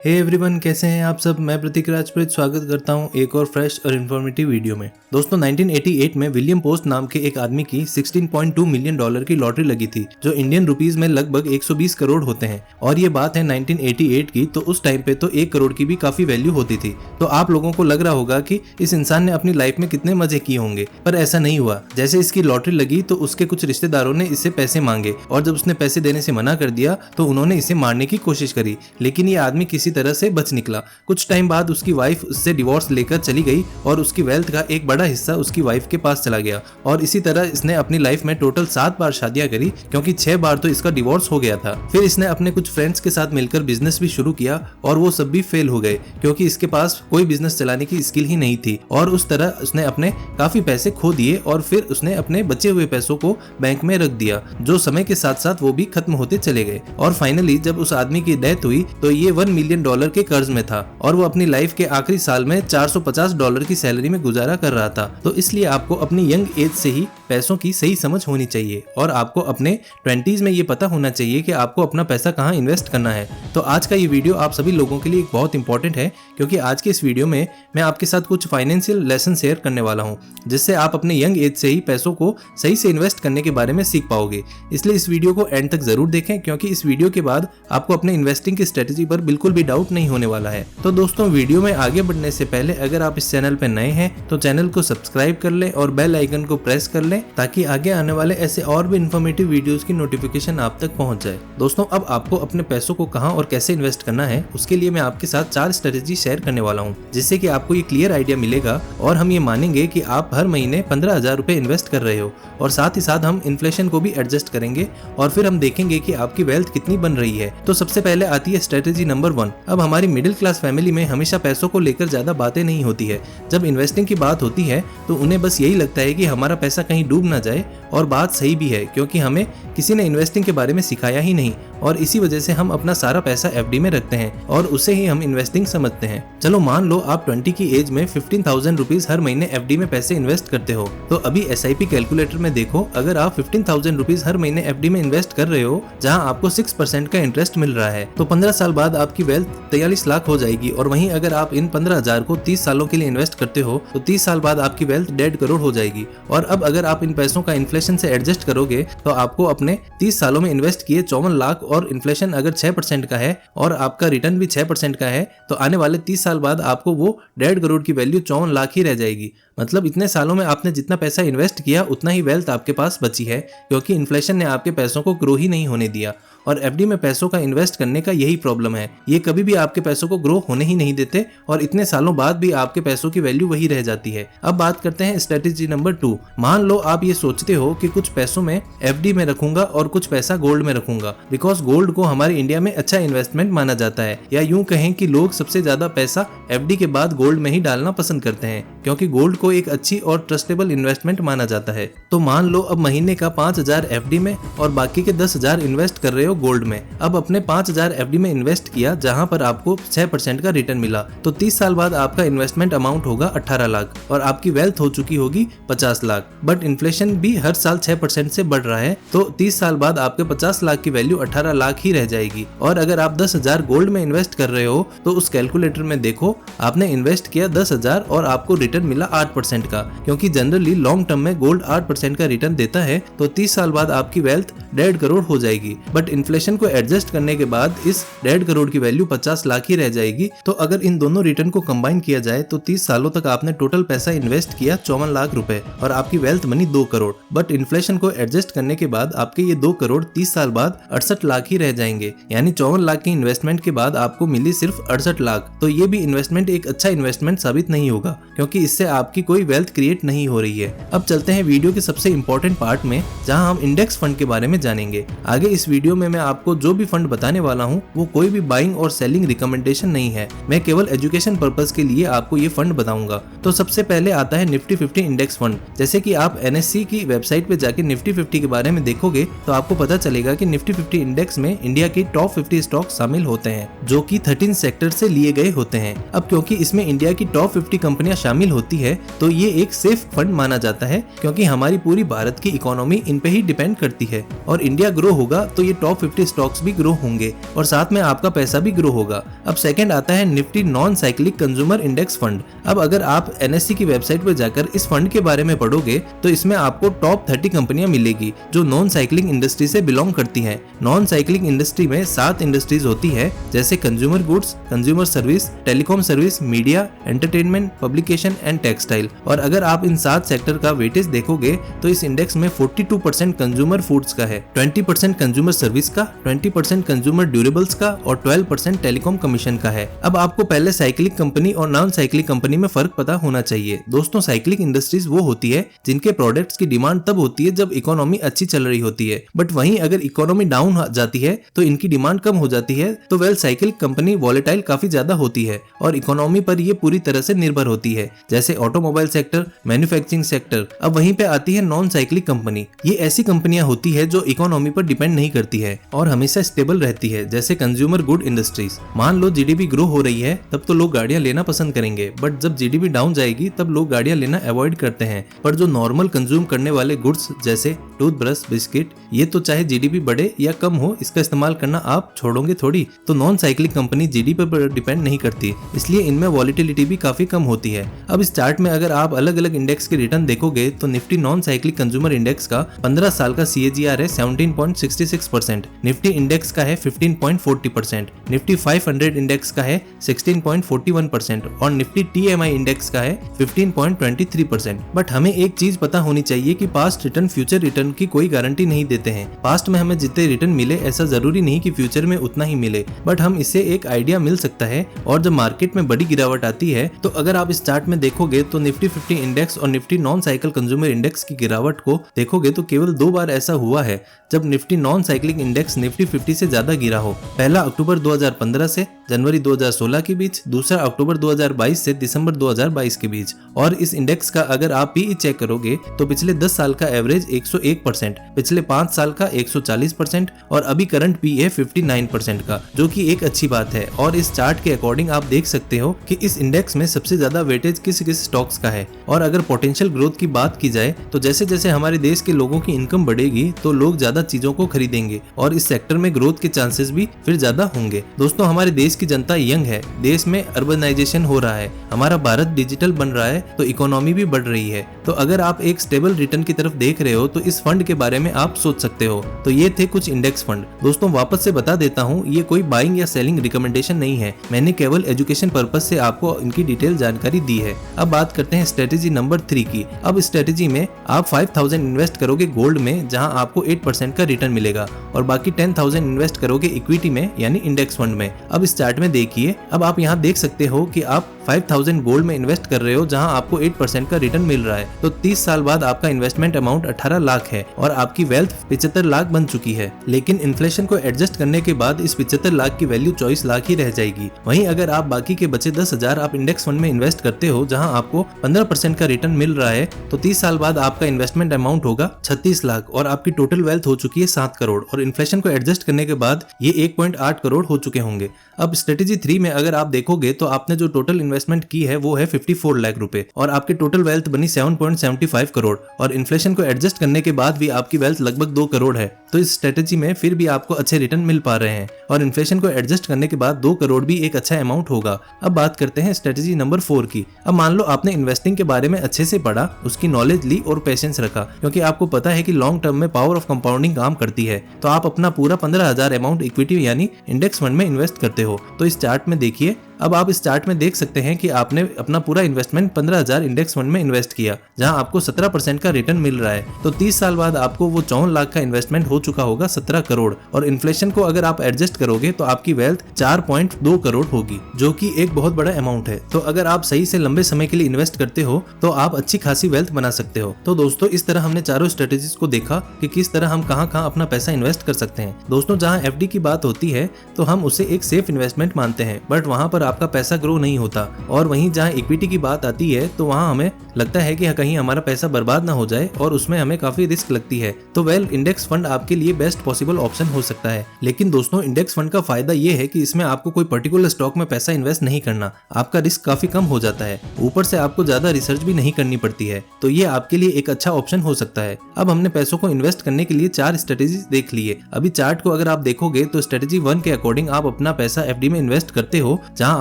Hey everyone, कैसे हैं आप सब। मैं प्रतीक राजपूत स्वागत करता हूं एक और फ्रेश और इन्फॉर्मेटिव वीडियो में। दोस्तों 1988 में विलियम पोस्ट नाम के एक आदमी की $16.2 मिलियन की लॉटरी लगी थी, जो इंडियन रुपीस में लगभग 120 करोड़ होते हैं। और ये बात है 1988 की, तो उस टाइम पे तो 1 करोड़ की भी काफी वैल्यू होती थी। तो आप लोगों को लग रहा होगा कि इस इंसान ने अपनी लाइफ में कितने मजे किए होंगे, पर ऐसा नहीं हुआ। जैसे इसकी लॉटरी लगी तो उसके कुछ रिश्तेदारों ने इससे पैसे मांगे, और जब उसने पैसे देने से मना कर दिया तो उन्होंने इसे मारने की कोशिश करी, लेकिन ये आदमी किसी तरह से बच निकला। कुछ टाइम बाद उसकी वाइफ उससे डिवोर्स लेकर चली गई और उसकी वेल्थ का एक बड़ा हिस्सा उसकी वाइफ के पास चला गया। और इसी तरह इसने अपनी लाइफ में टोटल 7 बार शादियां करी, क्योंकि 6 बार तो इसका डिवोर्स हो गया था। फिर इसने अपने कुछ फ्रेंड्स के साथ मिलकर बिजनेस भी शुरू किया, और वो सब भी फेल हो गए, क्योंकि इसके पास कोई बिजनेस चलाने की स्किल ही नहीं थी। और उस तरह उसने अपने काफी पैसे खो दिए, और फिर उसने अपने बचे हुए पैसों को बैंक में रख दिया, जो समय के साथ साथ वो भी खत्म होते चले गए। और फाइनली जब उस आदमी की डेथ हुई तो ये $1 मिलियन के कर्ज में था, और वो अपनी लाइफ के आखिरी साल में $450 की सैलरी में गुजारा कर रहा था। तो इसलिए आपको अपनी यंग एज से ही पैसों की सही समझ होनी चाहिए, और आपको अपने 20s में ये पता होना चाहिए कि आपको अपना पैसा कहाँ इन्वेस्ट करना है। तो आज का ये वीडियो आप सभी लोगों के लिए बहुत इंपॉर्टेंट है, क्योंकि आज के इस वीडियो में मैं आपके साथ कुछ फाइनेंशियल लेसन शेयर करने वाला हूँ, जिससे आप अपने यंग एज से ही पैसों को सही से इन्वेस्ट करने के बारे में सीख पाओगे। इसलिए इस वीडियो को एंड तक जरूर देखें, क्योंकि इस वीडियो के बाद आपको अपने इन्वेस्टिंग की स्ट्रेटेजी पर बिल्कुल भी डाउट नहीं होने वाला है। तो दोस्तों, वीडियो में आगे बढ़ने से पहले अगर आप इस चैनल पर नए हैं तो चैनल को सब्सक्राइब कर लें और बेल आइकन को प्रेस कर लें, ताकि आगे आने वाले ऐसे और भी इन्फॉर्मेटिव वीडियोस की नोटिफिकेशन आप तक पहुंच जाए। दोस्तों, अब आपको अपने पैसों को कहां और कैसे इन्वेस्ट करना है, उसके लिए मैं आपके साथ 4 स्ट्रेटेजी शेयर करने वाला हूं, जिससे कि आपको ये क्लियर आइडिया मिलेगा, और हम ये मानेंगे कि आप हर महीने 15,000 रुपए इन्वेस्ट कर रहे हो। और साथ ही साथ हम इन्फ्लेशन को भी एडजस्ट करेंगे, और फिर हम देखेंगे कि आपकी वेल्थ कितनी बन रही है। तो सबसे पहले आती है स्ट्रेटेजी नंबर 1। अब हमारी मिडिल क्लास फैमिली में हमेशा पैसों को लेकर ज्यादा बातें नहीं होती है। जब इन्वेस्टिंग की बात होती है तो उन्हें बस यही लगता है कि हमारा पैसा कहीं डूब ना जाए, और बात सही भी है, क्योंकि हमें किसी ने इन्वेस्टिंग के बारे में सिखाया ही नहीं, और इसी वजह से हम अपना सारा पैसा एफडी में रखते हैं, और उसे ही हम इन्वेस्टिंग समझते हैं। चलो मान लो आप 20 की एज में 15,000 रुपीज हर महीने एफडी में पैसे इन्वेस्ट करते हो। तो अभी SIP कैलकुलेटर में देखो, अगर आप 15,000 रुपीज हर महीने एफडी में इन्वेस्ट कर रहे हो, जहां आपको 6% का इंटरेस्ट मिल रहा है, तो 15 साल बाद आपकी वेल्थ 43 लाख हो जाएगी। और वहीं अगर आप इन 15,000 को 30 सालों के लिए इन्वेस्ट करते हो, तो 30 साल बाद आपकी वेल्थ 1.5 करोड़ हो जाएगी। और अब अगर आप इन पैसों का इन्फ्लेशन से एडजस्ट करोगे, तो आपको अपने 30 सालों में इन्वेस्ट किए 54 लाख, और इन्फ्लेशन अगर 6% का है और आपका रिटर्न भी 6% का है, तो आने वाले 30 साल बाद आपको वो 1.5 करोड़ की वैल्यू 54 लाख ही रह जाएगी। मतलब इतने सालों में आपने जितना पैसा इन्वेस्ट किया उतना ही वेल्थ आपके पास बची है, क्योंकि इन्फ्लेशन ने आपके पैसों को ग्रो ही नहीं होने दिया। और एफडी में पैसों का इन्वेस्ट करने का यही प्रॉब्लम है, ये कभी भी आपके पैसों को ग्रो होने ही नहीं देते, और इतने सालों बाद भी आपके पैसों की वैल्यू वही रह जाती है। अब बात करते हैं स्ट्रेटेजी नंबर 2। मान लो आप ये सोचते हो कि कुछ पैसों में एफडी में रखूंगा और कुछ पैसा गोल्ड में रखूंगा, बिकॉज गोल्ड को हमारे इंडिया में अच्छा इन्वेस्टमेंट माना जाता है, या यूं कहें कि लोग सबसे ज्यादा पैसा एफडी के बाद गोल्ड में ही डालना पसंद करते हैं, क्योंकि गोल्ड को एक अच्छी और ट्रस्टेबल इन्वेस्टमेंट माना जाता है। तो मान लो अब महीने का 5,000 एफडी में और बाकी के 10,000 इन्वेस्ट कर रहे हो गोल्ड में। अब अपने 5,000 एफडी में इन्वेस्ट किया, जहां पर आपको 6% का रिटर्न मिला, तो 30 साल बाद आपका इन्वेस्टमेंट अमाउंट होगा 18 लाख, और आपकी वेल्थ हो चुकी होगी 50 लाख। बट इन्फ्लेशन भी हर साल 6% से बढ़ रहा है, तो 30 साल बाद आपके 50 लाख की वैल्यू 18 लाख ही रह जाएगी। और अगर आप 10,000 गोल्ड में इन्वेस्ट कर रहे हो, तो उस कैलकुलेटर में देखो, आपने इन्वेस्ट किया 10,000 और आपको रिटर्न मिला 8% का, क्योंकि जनरली लॉन्ग टर्म में गोल्ड 8% का रिटर्न देता है। तो 30 साल बाद आपकी वेल्थ 1.5 करोड़ हो जाएगी। बट इन्फ्लेशन को एडजस्ट करने के बाद इस 1.5 करोड़ की वैल्यू 50 लाख ही रह जाएगी। तो अगर इन दोनों रिटर्न को कंबाइन किया जाए, तो 30 सालों तक आपने टोटल पैसा इन्वेस्ट किया 54 लाख रुपए, और आपकी वेल्थ बनी 2 करोड़। बट इन्फ्लेशन को एडजस्ट करने के बाद आपके ये 2 करोड़ 30 साल बाद 68 लाख ही रह जाएंगे, यानी 54 लाख की इन्वेस्टमेंट के बाद आपको मिली सिर्फ 68 लाख। तो ये भी इन्वेस्टमेंट एक अच्छा इन्वेस्टमेंट साबित नहीं होगा, क्योंकि इससे आपकी कोई वेल्थ क्रिएट नहीं हो रही है। अब चलते हैं वीडियो के सबसे इंपॉर्टेंट पार्ट में, जहां हम इंडेक्स फंड के बारे में जानेंगे। आगे इस वीडियो में मैं आपको जो भी फंड बताने वाला हूं, वो कोई भी बाइंग और सेलिंग रिकमेंडेशन नहीं है। मैं केवल एजुकेशन पर्पस के लिए आपको ये फंड बताऊंगा। तो सबसे पहले आता है निफ्टी 50 इंडेक्स फंड। जैसे कि आप NSE की वेबसाइट पे जाके निफ्टी 50 के बारे में देखोगे, तो आपको पता चलेगा कि निफ्टी 50 इंडेक्स में इंडिया की टॉप 50 स्टॉक शामिल होते हैं, जो कि 13 सेक्टर से लिए गए होते हैं। अब क्योंकि इसमें इंडिया की टॉप 50 कंपनियां शामिल होती है, तो ये एक सेफ फंड माना जाता है, क्योंकि हमारी पूरी भारत की इकोनॉमी इन पे ही डिपेंड करती है, और इंडिया ग्रो होगा तो ये टॉप टॉप 50 स्टॉक्स भी ग्रो होंगे और साथ में आपका पैसा भी ग्रो होगा। अब सेकंड आता है Nifty non cyclic consumer index fund. अब अगर आप NSE की वेबसाइट पर जाकर इस फंड के बारे में पढ़ोगे तो इसमें आपको टॉप 30 कंपनियां मिलेगी जो नॉन साइक्लिंग इंडस्ट्री से बिलोंग करती हैं। नॉन साइक्लिंग इंडस्ट्री में 7 इंडस्ट्रीज होती है, जैसे consumer goods, consumer service, telecom service, media, entertainment, publication and textile. और अगर आप इन 7 सेक्टर का वेटेज देखोगे तो इस इंडेक्स में 42% कंज्यूमर फूड्स का है, 20% कंज्यूमर सर्विस का, 20% कंज्यूमर ड्यूरेबल्स का और 12% टेलीकॉम कमीशन का है। अब आपको पहले साइक्लिक कंपनी और नॉन साइक्लिक कंपनी में फर्क पता होना चाहिए। दोस्तों, साइक्लिक इंडस्ट्रीज वो होती है जिनके प्रोडक्ट्स की डिमांड तब होती है जब इकोनॉमी अच्छी चल रही होती है, बट वहीं अगर इकोनॉमी डाउन हो जाती है तो इनकी डिमांड कम हो जाती है। तो वेल साइक्लिक कंपनी वॉलेटाइल काफी ज्यादा होती है और इकोनॉमी पर ये पूरी तरह से निर्भर होती है, जैसे ऑटोमोबाइल सेक्टर, मैन्युफैक्चरिंग सेक्टर। अब वहीं पे आती है नॉन साइक्लिक कंपनी। ये ऐसी कंपनियां होती है जो इकोनॉमी पर डिपेंड नहीं करती है और हमेशा स्टेबल रहती है, जैसे कंज्यूमर गुड इंडस्ट्रीज। मान लो जीडीपी ग्रो हो रही है तब तो लोग गाड़ियां लेना पसंद करेंगे, बट जब जीडीपी डाउन जाएगी तब लोग गाड़ियां लेना अवॉइड करते हैं। पर जो नॉर्मल कंज्यूम करने वाले गुड्स जैसे टूथब्रश, बिस्किट, ये तो चाहे जीडीपी बढ़े या कम हो इसका इस्तेमाल करना आप छोड़ोगे थोड़ी। तो नॉन साइक्लिक कंपनी जीडीपी पर डिपेंड नहीं करती, इसलिए इनमें वॉलिटिलिटी भी काफी कम होती है। अब इस चार्ट में अगर आप अलग अलग इंडेक्स के रिटर्न देखोगे तो Nifty non cyclic consumer index का 15 साल का CAGR है 17.66%, निफ्टी इंडेक्स का है 15.40%, निफ्टी 500 इंडेक्स का है 16.41% और निफ्टी TMI इंडेक्स का है 15.23%। बट हमें एक चीज पता होनी चाहिए कि पास्ट रिटर्न फ्यूचर रिटर्न की कोई गारंटी नहीं देते हैं। पास्ट में हमें जितने रिटर्न मिले ऐसा जरूरी नहीं कि फ्यूचर में उतना ही मिले, बट हम इससे एक आइडिया मिल सकता है। और जब मार्केट में बड़ी गिरावट आती है तो अगर आप इस चार्ट में देखोगे तो निफ्टी 50 इंडेक्स और Nifty non cycle consumer index की गिरावट को देखोगे तो केवल 2 बार ऐसा हुआ है जब Nifty non cycling index Nifty 50 से ज्यादा गिरा हो। पहला अक्टूबर 2015 से जनवरी 2016 के बीच, दूसरा अक्टूबर 2022 से दिसंबर 2022 के बीच। और इस इंडेक्स का अगर आप PE चेक करोगे तो पिछले 10 साल का एवरेज 101%, पिछले 5 साल का 140% और अभी करंट PE है 59% का, जो कि एक अच्छी बात है। और इस चार्ट के अकॉर्डिंग आप देख सकते हो कि इस इंडेक्स में सबसे ज्यादा वेटेज किस किस स्टॉक्स का है। और अगर पोटेंशियल ग्रोथ की बात की जाए तो जैसे जैसे हमारे देश के लोगों की इनकम बढ़ेगी तो लोग ज्यादा चीजों को खरीदेंगे और इस सेक्टर में ग्रोथ के चांसेस भी फिर ज्यादा होंगे। दोस्तों, हमारे देश की जनता यंग है, देश में अर्बनाइजेशन हो रहा है, हमारा भारत डिजिटल बन रहा है तो इकोनॉमी भी बढ़ रही है। तो अगर आप एक स्टेबल रिटर्न की तरफ देख रहे हो तो इस फंड के बारे में आप सोच सकते हो। तो ये थे कुछ इंडेक्स फंड। दोस्तों, वापस से बता देता हूँ, ये कोई बाइंग या सेलिंग रिकमेंडेशन नहीं है, मैंने केवल एजुकेशन पर्पस से आपको इनकी डिटेल जानकारी दी है। अब बात करते हैं स्ट्रेटेजी नंबर 3 की। अब इस स्ट्रेटेजी में आप 5000 इन्वेस्ट करोगे गोल्ड में, जहां आपको 8% का रिटर्न मिलेगा और बाकी 10,000 इन्वेस्ट करोगे इक्विटी में यानी इंडेक्स फंड में। अब इस चार्ट में देखिए, अब आप यहाँ देख सकते हो कि आप 5000 गोल्ड में इन्वेस्ट कर रहे हो जहां आपको 8% का रिटर्न मिल रहा है। तो 30 साल बाद आपका इन्वेस्टमेंट अमाउंट 18 लाख है और आपकी वेल्थ 75 लाख बन चुकी है। लेकिन इन्फ्लेशन को एडजस्ट करने के बाद इस 75 लाख की वैल्यू 24 लाख ही रह जाएगी। वहीं अगर आप बाकी के बचे 10,000 आप इंडेक्स फंड में इन्वेस्ट करते हो जहां आपको 15% का रिटर्न मिल रहा है, तो 30 साल बाद आपका इन्वेस्टमेंट अमाउंट होगा 36 लाख और आपकी टोटल वेल्थ हो चुकी है 7 करोड़ और इन्फ्लेशन को एडजस्ट करने के बाद ये 1.8 करोड़ हो चुके होंगे। अब स्ट्रेटेजी 3 में अगर आप देखोगे तो आपने जो टोटल इन्वेस्टमेंट की है वो है 54 लाख रुपए और आपकी टोटल वेल्थ बनी 7.75 करोड़ और इन्फ्लेशन को एडजस्ट करने के बाद भी आपकी वेल्थ लगभग 2 करोड़ है। तो इस स्ट्रेटेजी में फिर भी आपको अच्छे रिटर्न मिल पा रहे हैं और इन्फ्लेशन को एडजस्ट करने के बाद 2 करोड़ भी एक अच्छा अमाउंट होगा। अब बात करते हैं स्ट्रेटेजी नंबर 4 की। अब मान लो आपने इन्वेस्टिंग के बारे में अच्छे से पढ़ा, उसकी नॉलेज ली और पेशेंस रखा, क्योंकि आपको पता है कि लॉन्ग टर्म में पावर ऑफ कंपाउंडिंग काम करती है। तो आप अपना पूरा 15,000 अमाउंट इक्विटी यानी इंडेक्स फंड में इन्वेस्ट करते हो। तो इस चार्ट में देखिए, अब आप इस चार्ट में देख सकते हैं कि आपने अपना पूरा इन्वेस्टमेंट 15,000 इंडेक्स फंड में इन्वेस्ट किया जहां आपको 17% का रिटर्न मिल रहा है। तो 30 साल बाद आपको वो 54 लाख का इन्वेस्टमेंट हो चुका होगा 17 करोड़ और इन्फ्लेशन को अगर आप एडजस्ट करोगे तो आपकी वेल्थ 4.2 करोड़ होगी, जो कि एक बहुत बड़ा अमाउंट है। तो अगर आप सही से लंबे समय के लिए इन्वेस्ट करते हो तो आप अच्छी खासी वेल्थ बना सकते हो। तो दोस्तों, इस तरह हमने चारों स्ट्रेटेजीज को देखा कि किस तरह हम कहां अपना पैसा इन्वेस्ट कर सकते हैं। दोस्तों, जहां FD की बात होती है तो हम उसे एक सेफ इन्वेस्टमेंट मानते हैं, बट वहां पर आपका पैसा ग्रो नहीं होता। और वहीं जहां इक्विटी की बात आती है तो वहां हमें लगता है कि कहीं हमारा पैसा बर्बाद ना हो जाए और उसमें हमें काफी रिस्क लगती है। तो इंडेक्स फंड आपके लिए बेस्ट पॉसिबल ऑप्शन हो सकता है। लेकिन दोस्तों, इंडेक्स फंड का फायदा ये है कि इसमें आपको कोई पर्टिकुलर स्टॉक में पैसा इन्वेस्ट नहीं करना, आपका रिस्क काफी कम हो जाता है, ऊपर से आपको ज्यादा रिसर्च भी नहीं करनी पड़ती है। तो ये आपके लिए एक अच्छा ऑप्शन हो सकता है। अब हमने पैसों को इन्वेस्ट करने के लिए 4 स्ट्रेटेजीज देख लिए। अभी चार्ट को अगर आप देखोगे तो स्ट्रेटेजी 1 के अकॉर्डिंग आप अपना पैसा एफडी में इन्वेस्ट करते हो जहां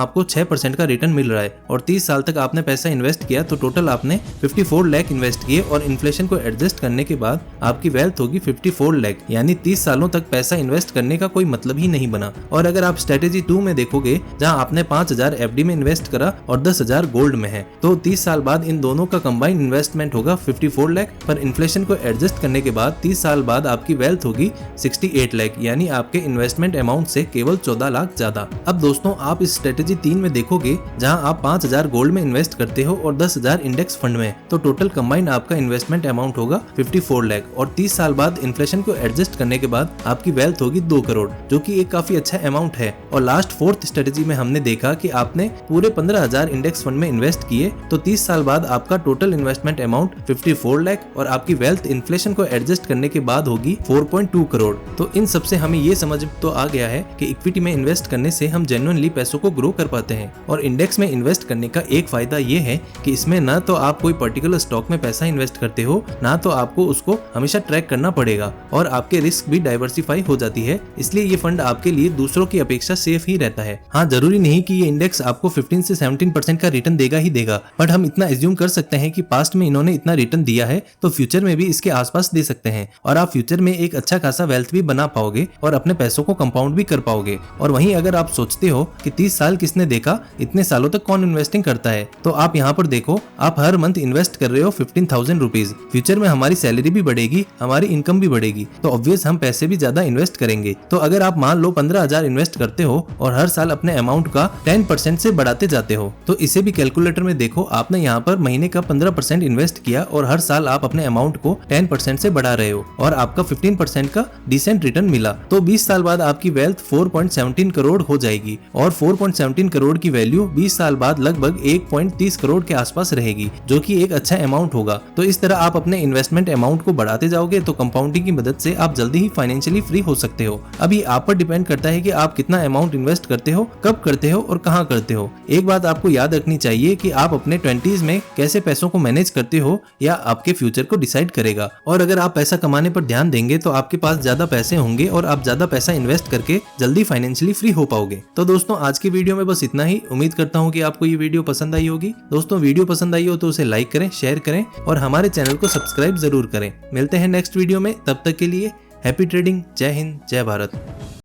आपको 6% का रिटर्न मिल रहा है और 30 साल तक आपने पैसा इन्वेस्ट किया तो टोटल आपने 54 लाख इन्वेस्ट किए और इन्फ्लेशन को एडजस्ट करने के बाद आपकी वेल्थ होगी 54 लाख, यानी 30 सालों तक पैसा इन्वेस्ट करने का कोई मतलब ही नहीं बना। और अगर आप स्ट्रेटेजी 2 में देखोगे जहां आपने 5000 एफडी में इन्वेस्ट करा और 10,000 गोल्ड में है, तो 30 साल बाद इन दोनों का कंबाइंड इन्वेस्टमेंट होगा 54 लाख, पर इन्फ्लेशन को एडजस्ट करने के बाद 30 साल बाद आपकी वेल्थ होगी 68 लाख, यानी आपके इन्वेस्टमेंट अमाउंट से केवल 14 लाख ज्यादा। अब दोस्तों आप इस स्ट्रेटेजी 3 में देखोगे जहां आप 5000 गोल्ड में इन्वेस्ट करते हो और 10,000 इंडेक्स फंड में, तो टोटल कंबाइंड आपका इन्वेस्टमेंट अमाउंट होगा 54 लाख और 30 साल बाद इन्फ्लेशन को एडजस्ट करने के बाद आपकी वेल्थ होगी 2 करोड़, जो कि एक काफी अच्छा अमाउंट है। और लास्ट 4th स्ट्रेटेजी में हमने देखा कि आपने पूरे 15,000 इंडेक्स फंड में इन्वेस्ट किए तो 30 साल बाद आपका टोटल इन्वेस्टमेंट अमाउंट 54 लाख और आपकी वेल्थ इन्फ्लेशन को एडजस्ट करने के बाद होगी 4.2 करोड़। तो इन सब से हमें ये समझ तो आ गया है कि इक्विटी में इन्वेस्ट करने से हम जेन्युइनली पैसों को ग्रो कर पाते हैं। और इंडेक्स में इन्वेस्ट करने का एक फायदा ये है कि इसमें ना तो आप कोई पर्टिकुलर स्टॉक में पैसा इन्वेस्ट करते हो, ना तो आपको उसको हमेशा ट्रैक करना पड़ेगा और आपके रिस्क भी डाइवर्सिफाई हो जाती है, इसलिए ये फंड आपके लिए दूसरों की अपेक्षा सेफ ही रहता है। हाँ, जरूरी नहीं कि ये इंडेक्स आपको 15 से 17% का रिटर्न देगा ही देगा, बट हम इतना एज्यूम कर सकते हैं कि पास्ट में इन्होंने इतना रिटर्न दिया है तो फ्यूचर में भी इसके आसपास दे सकते हैं और आप फ्यूचर में एक अच्छा खासा वेल्थ भी बना पाओगे और अपने पैसों को कंपाउंड भी कर पाओगे। और वहीं अगर आप सोचते हो कि 30 साल किसने देखा, इतने सालों तक कौन इन्वेस्टिंग करता है, तो आप यहाँ पर देखो, आप हर मंथ इन्वेस्ट कर रहे हो 15,000 रुपीज। फ्यूचर में हमारी सैलरी भी बढ़ेगी, हमारी इनकम भी बढ़ेगी, तो ऑब्वियस हम पैसे भी ज्यादा इन्वेस्ट करेंगे। तो अगर आप मान लो 15,000 इन्वेस्ट करते हो और हर साल अपने अमाउंट का 10% से बढ़ाते जाते हो, तो इसे भी कैलकुलेटर में देखो, आपने यहाँ पर महीने का 15% इन्वेस्ट किया और हर साल आप अपने अमाउंट को 10% से बढ़ा रहे हो और आपका 15% का डिसेंट रिटर्न मिला, तो 20 साल बाद आपकी वेल्थ 4.17 करोड़ हो जाएगी और 4.17 करोड़ की वैल्यू 20 साल बाद लगभग 1.30 करोड़ के आसपास रहेगी, जो कि एक अच्छा अमाउंट होगा। तो इस तरह आप अपने इन्वेस्टमेंट अमाउंट को बढ़ाते जाओगे तो कंपाउंडिंग की मदद से आप जल्दी ही फाइनेंशियली फ्री हो सकते हो। अभी आप पर डिपेंड करता है कि आप कितना अमाउंट इन्वेस्ट करते हो, कब करते हो और कहाँ करते हो। एक बात आपको याद रखनी चाहिए कि आप अपने 20s में कैसे पैसों को मैनेज करते हो या आपके फ्यूचर को डिसाइड करेगा। और अगर आप पैसा कमाने पर ध्यान देंगे तो आपके पास ज्यादा पैसे होंगे और आप ज्यादा पैसा इन्वेस्ट करके जल्दी फाइनेंशियली फ्री हो पाओगे। तो दोस्तों आज की वीडियो में बस इतना ही। उम्मीद करता हूँ कि आपको ये वीडियो पसंद आई होगी। दोस्तों वीडियो पसंद आई हो तो उसे लाइक करें, शेयर करें और हमारे चैनल को सब्सक्राइब जरूर करें। मिलते हैं नेक्स्ट वीडियो में, तब तक के लिए हैप्पी ट्रेडिंग। जय हिंद, जय भारत।